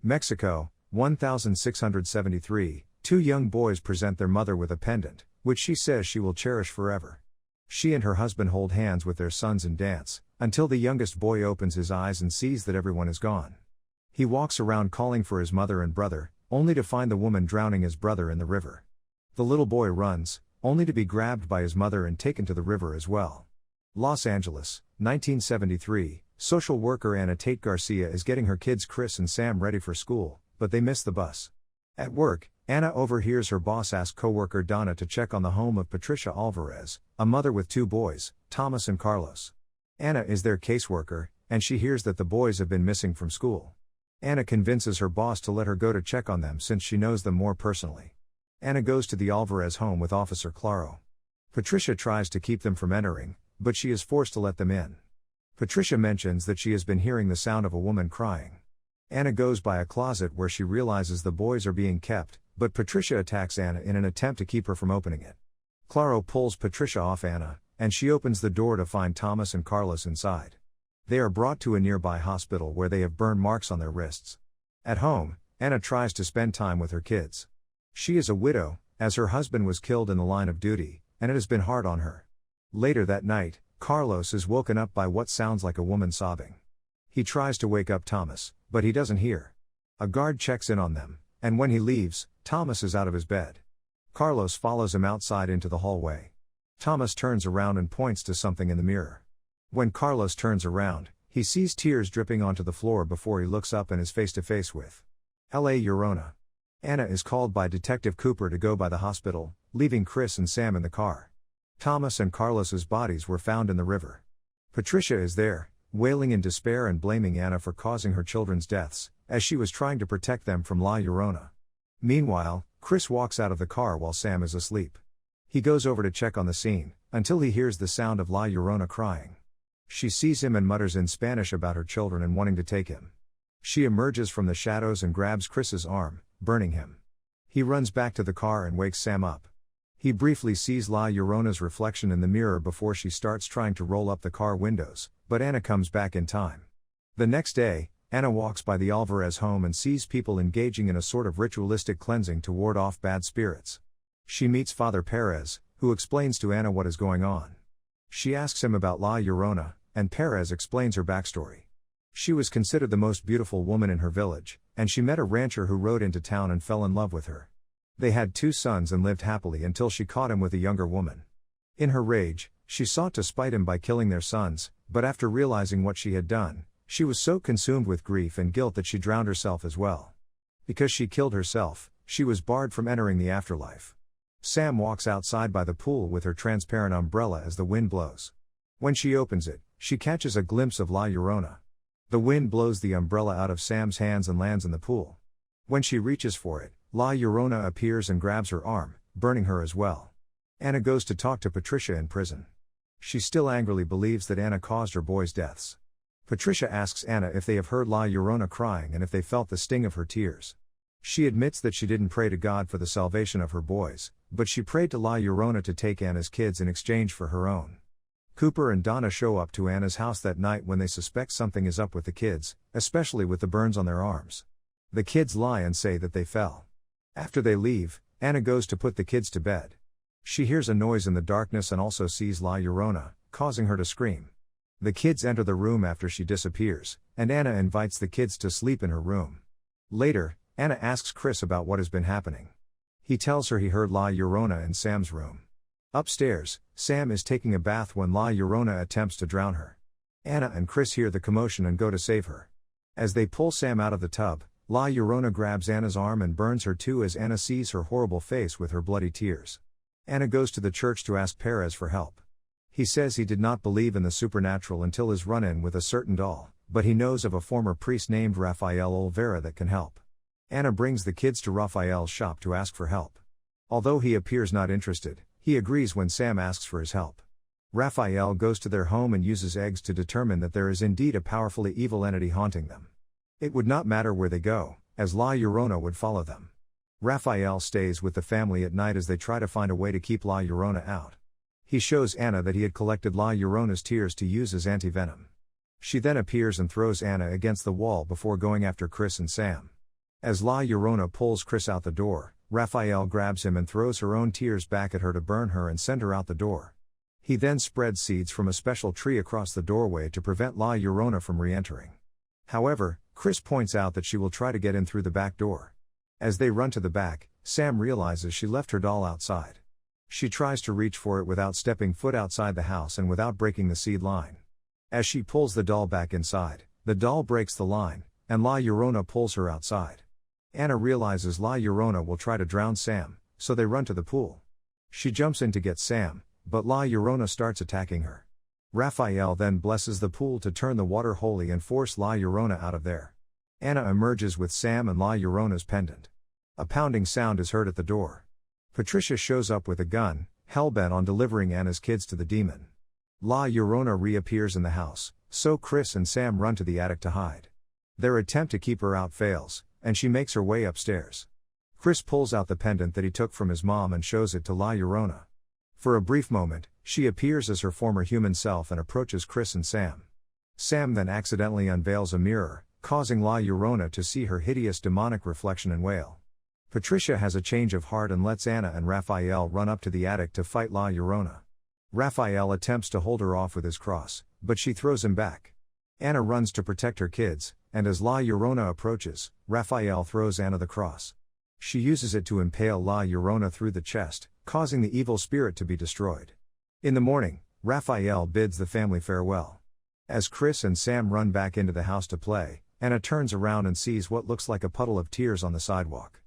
Mexico, 1673, two young boys present their mother with a pendant, which she says she will cherish forever. She and her husband hold hands with their sons and dance, until the youngest boy opens his eyes and sees that everyone is gone. He walks around calling for his mother and brother, only to find the woman drowning his brother in the river. The little boy runs, only to be grabbed by his mother and taken to the river as well. Los Angeles, 1973, social worker Anna Tate-Garcia is getting her kids Chris and Sam ready for school, but they miss the bus. At work, Anna overhears her boss ask coworker Donna to check on the home of Patricia Alvarez, a mother with two boys, Tomas and Carlos. Anna is their caseworker, and she hears that the boys have been missing from school. Anna convinces her boss to let her go to check on them since she knows them more personally. Anna goes to the Alvarez home with Officer Claro. Patricia tries to keep them from entering, but she is forced to let them in. Patricia mentions that she has been hearing the sound of a woman crying. Anna goes by a closet where she realizes the boys are being kept, but Patricia attacks Anna in an attempt to keep her from opening it. Claro pulls Patricia off Anna, and she opens the door to find Tomas and Carlos inside. They are brought to a nearby hospital where they have burn marks on their wrists. At home, Anna tries to spend time with her kids. She is a widow, as her husband was killed in the line of duty, and it has been hard on her. Later that night, Carlos is woken up by what sounds like a woman sobbing. He tries to wake up Tomas, but he doesn't hear. A guard checks in on them, and when he leaves, Tomas is out of his bed. Carlos follows him outside into the hallway. Tomas turns around and points to something in the mirror. When Carlos turns around, he sees tears dripping onto the floor before he looks up and is face to face with La Llorona. Anna is called by Detective Cooper to go by the hospital, leaving Chris and Sam in the car. Tomas and Carlos's bodies were found in the river. Patricia is there, wailing in despair and blaming Anna for causing her children's deaths, as she was trying to protect them from La Llorona. Meanwhile, Chris walks out of the car while Sam is asleep. He goes over to check on the scene, until he hears the sound of La Llorona crying. She sees him and mutters in Spanish about her children and wanting to take him. She emerges from the shadows and grabs Chris's arm, burning him. He runs back to the car and wakes Sam up. He briefly sees La Llorona's reflection in the mirror before she starts trying to roll up the car windows, but Anna comes back in time. The next day, Anna walks by the Alvarez home and sees people engaging in a sort of ritualistic cleansing to ward off bad spirits. She meets Father Perez, who explains to Anna what is going on. She asks him about La Llorona, and Perez explains her backstory. She was considered the most beautiful woman in her village, and she met a rancher who rode into town and fell in love with her. They had 2 sons and lived happily until she caught him with a younger woman. In her rage, she sought to spite him by killing their sons, but after realizing what she had done, she was so consumed with grief and guilt that she drowned herself as well. Because she killed herself, she was barred from entering the afterlife. Sam walks outside by the pool with her transparent umbrella as the wind blows. When she opens it, she catches a glimpse of La Llorona. The wind blows the umbrella out of Sam's hands and lands in the pool. When she reaches for it, La Llorona appears and grabs her arm, burning her as well. Anna goes to talk to Patricia in prison. She still angrily believes that Anna caused her boys' deaths. Patricia asks Anna if they have heard La Llorona crying and if they felt the sting of her tears. She admits that she didn't pray to God for the salvation of her boys, but she prayed to La Llorona to take Anna's kids in exchange for her own. Cooper and Donna show up to Anna's house that night when they suspect something is up with the kids, especially with the burns on their arms. The kids lie and say that they fell. After they leave, Anna goes to put the kids to bed. She hears a noise in the darkness and also sees La Llorona, causing her to scream. The kids enter the room after she disappears, and Anna invites the kids to sleep in her room. Later, Anna asks Chris about what has been happening. He tells her he heard La Llorona in Sam's room. Upstairs, Sam is taking a bath when La Llorona attempts to drown her. Anna and Chris hear the commotion and go to save her. As they pull Sam out of the tub, La Llorona grabs Anna's arm and burns her too as Anna sees her horrible face with her bloody tears. Anna goes to the church to ask Perez for help. He says he did not believe in the supernatural until his run-in with a certain doll, but he knows of a former priest named Rafael Olvera that can help. Anna brings the kids to Rafael's shop to ask for help. Although he appears not interested, he agrees when Sam asks for his help. Rafael goes to their home and uses eggs to determine that there is indeed a powerfully evil entity haunting them. It would not matter where they go, as La Llorona would follow them. Rafael stays with the family at night as they try to find a way to keep La Llorona out. He shows Anna that he had collected La Llorona's tears to use as anti-venom. She then appears and throws Anna against the wall before going after Chris and Sam. As La Llorona pulls Chris out the door, Raphael grabs him and throws her own tears back at her to burn her and send her out the door. He then spreads seeds from a special tree across the doorway to prevent La Llorona from re-entering. However, Chris points out that she will try to get in through the back door. As they run to the back, Sam realizes she left her doll outside. She tries to reach for it without stepping foot outside the house and without breaking the seed line. As she pulls the doll back inside, the doll breaks the line, and La Llorona pulls her outside. Anna realizes La Llorona will try to drown Sam, so they run to the pool. She jumps in to get Sam, but La Llorona starts attacking her. Raphael then blesses the pool to turn the water holy and force La Llorona out of there. Anna emerges with Sam and La Llorona's pendant. A pounding sound is heard at the door. Patricia shows up with a gun, hellbent on delivering Anna's kids to the demon. La Llorona reappears in the house, so Chris and Sam run to the attic to hide. Their attempt to keep her out fails, and she makes her way upstairs. Chris pulls out the pendant that he took from his mom and shows it to La Llorona. For a brief moment, she appears as her former human self and approaches Chris and Sam. Sam then accidentally unveils a mirror, causing La Llorona to see her hideous demonic reflection and wail. Patricia has a change of heart and lets Anna and Raphael run up to the attic to fight La Llorona. Raphael attempts to hold her off with his cross, but she throws him back. Anna runs to protect her kids, and as La Llorona approaches, Raphael throws Anna the cross. She uses it to impale La Llorona through the chest, causing the evil spirit to be destroyed. In the morning, Raphael bids the family farewell. As Chris and Sam run back into the house to play, Anna turns around and sees what looks like a puddle of tears on the sidewalk.